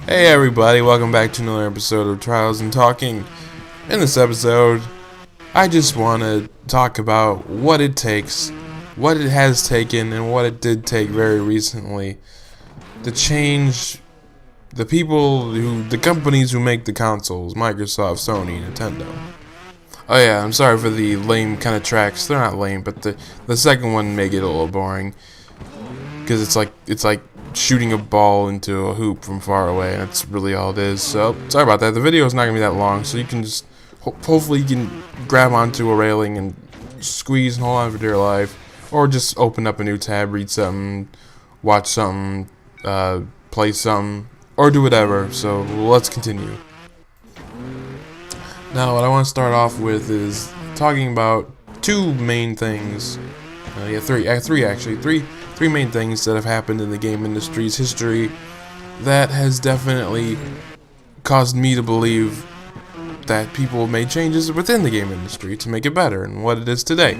Hey everybody, welcome back to another episode of Trials and Talking. In this episode, I just want to talk about what it takes, what it has taken, and what it did take very recently to change the companies who make the consoles, Microsoft, Sony, Nintendo. Oh yeah, I'm sorry for the lame kind of tracks. They're not lame, but the second one may get a little boring because it's like shooting a ball into a hoop from far away, and that's really all it is. So sorry about that. The video is not gonna be that long, so you can just hopefully you can grab onto a railing and squeeze and hold on for dear life, or just open up a new tab, read something, watch something, play something, or do whatever. So let's continue. Now, what I want to start off with is talking about two main things. Three main things that have happened in the game industry's history that has definitely caused me to believe that people made changes within the game industry to make it better and what it is today.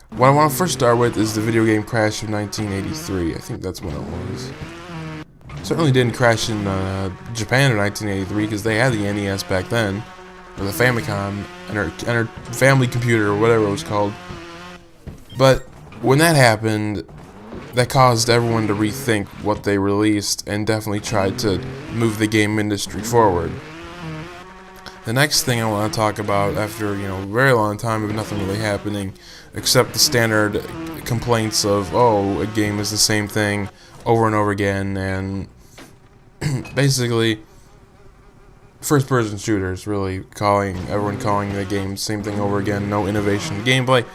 What I want to first start with is the video game crash of 1983. I think that's when it was. Certainly didn't crash in Japan in 1983 because they had the NES back then, or the Famicom, and our family computer, or whatever it was called. But when that happened, that caused everyone to rethink what they released and definitely tried to move the game industry forward. The next thing I want to talk about, after a very long time of nothing really happening except the standard complaints of, oh, a game is the same thing over and over again, and basically first-person shooters, really everyone calling the game same thing over again, no innovation in gameplay,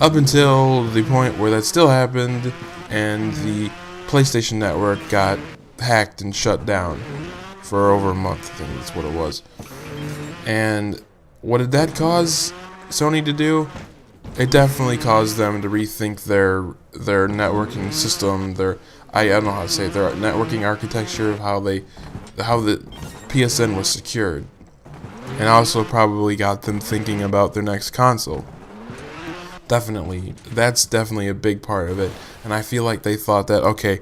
up until the point where that still happened and the PlayStation Network got hacked and shut down for over a month. I think that's what it was. And what did that cause Sony to do? It definitely caused them to rethink their networking system, I don't know how to say it, their networking architecture of how the PSN was secured. And also probably got them thinking about their next console. That's definitely a big part of it, and I feel like they thought that, okay,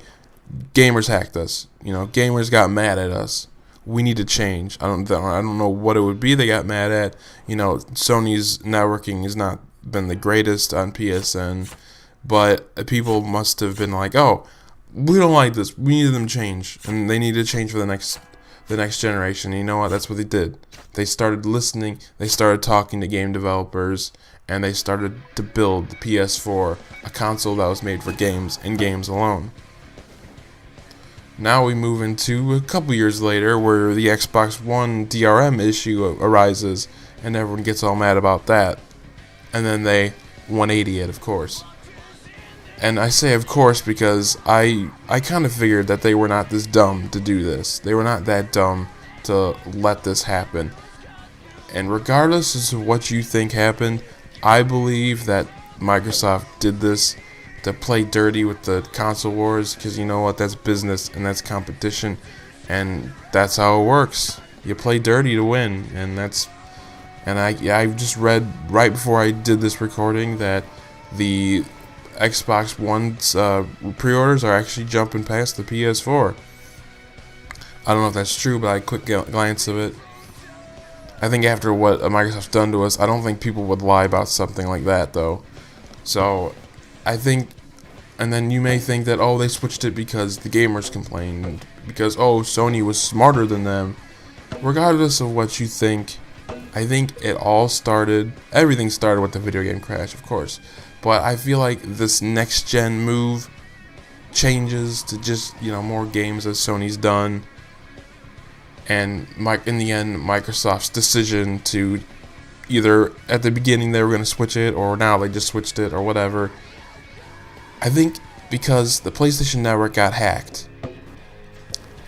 gamers hacked us, gamers got mad at us, we need to change. I don't know what it would be they got mad at. Sony's networking has not been the greatest on PSN, but people must have been like, oh, we don't like this, we need them to change, and they need to change for the next generation. And you know what? That's what they did. They started listening, they started talking to game developers, and they started to build the PS4, a console that was made for games and games alone. Now we move into a couple years later where the Xbox One DRM issue arises, and everyone gets all mad about that. And then they 180 it, of course. And I say of course because I kind of figured that they were not this dumb to do this. They were not that dumb to let this happen. And regardless of what you think happened, I believe that Microsoft did this to play dirty with the console wars, because you know what, that's business and that's competition, and that's how it works. You play dirty to win, and I just read right before I did this recording that the Xbox One's pre-orders are actually jumping past the PS4. I don't know if that's true, but I quick glance of it. I think after what Microsoft's done to us, I don't think people would lie about something like that, though. So, I think, and then you may think that, oh, they switched it because the gamers complained, because, oh, Sony was smarter than them. Regardless of what you think, I think everything started with the video game crash, of course. But I feel like this next-gen move changes to just, more games that Sony's done. And in the end, Microsoft's decision to either at the beginning they were going to switch it, or now they just switched it, or whatever. I think because the PlayStation Network got hacked,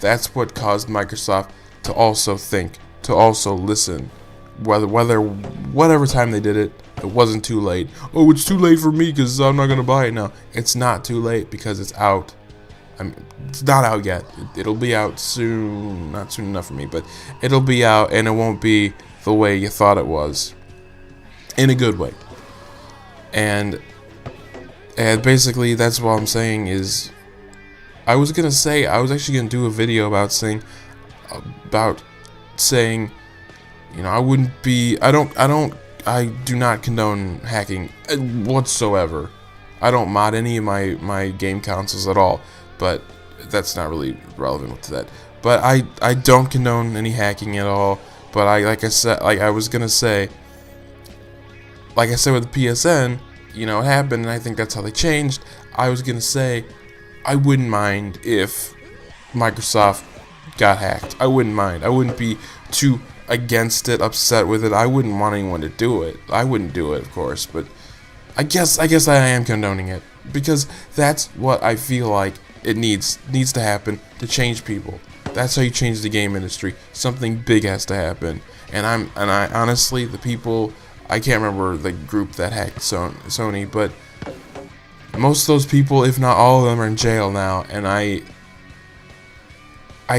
that's what caused Microsoft to also think, to also listen. Whatever time they did it, it wasn't too late. Oh, it's too late for me because I'm not going to buy it now. It's not too late because it's out. It's not out yet. It'll be out soon. Not soon enough for me, but it'll be out, and it won't be the way you thought it was. In a good way. And basically, that's what I'm saying is, I was actually going to do a video about saying, about saying, I do not condone hacking whatsoever. I don't mod any of my game consoles at all, but that's not really relevant to that. But I don't condone any hacking at all. But like I said with the PSN, it happened, and I think that's how they changed. I was gonna say, I wouldn't mind if Microsoft got hacked. I wouldn't mind. I wouldn't be too against it, upset with it. I wouldn't want anyone to do it. I wouldn't do it, of course, but I guess I am condoning it, because that's what I feel like it needs to happen to change people. That's how you change the game industry. Something big has to happen. And I honestly, the people, I can't remember the group that hacked Sony, but most of those people, if not all of them, are in jail now, and I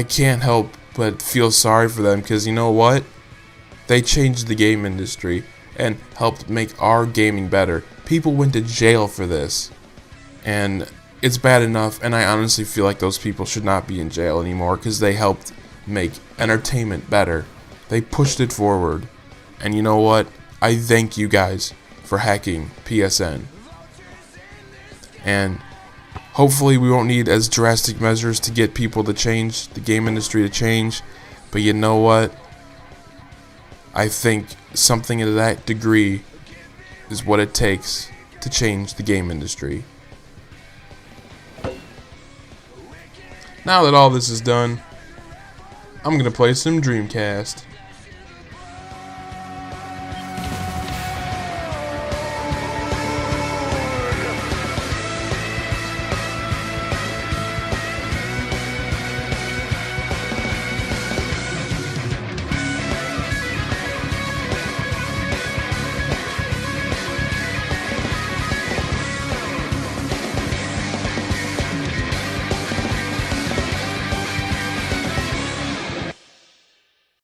can't help but feel sorry for them, because you know what? They changed the game industry and helped make our gaming better. People went to jail for this, and it's bad enough, and I honestly feel like those people should not be in jail anymore, because they helped make entertainment better. They pushed it forward, and you know what? I thank you guys for hacking PSN. And hopefully we won't need as drastic measures to get people to change, the game industry to change. But you know what? I think something to that degree is what it takes to change the game industry. Now that all this is done, I'm going to play some Dreamcast.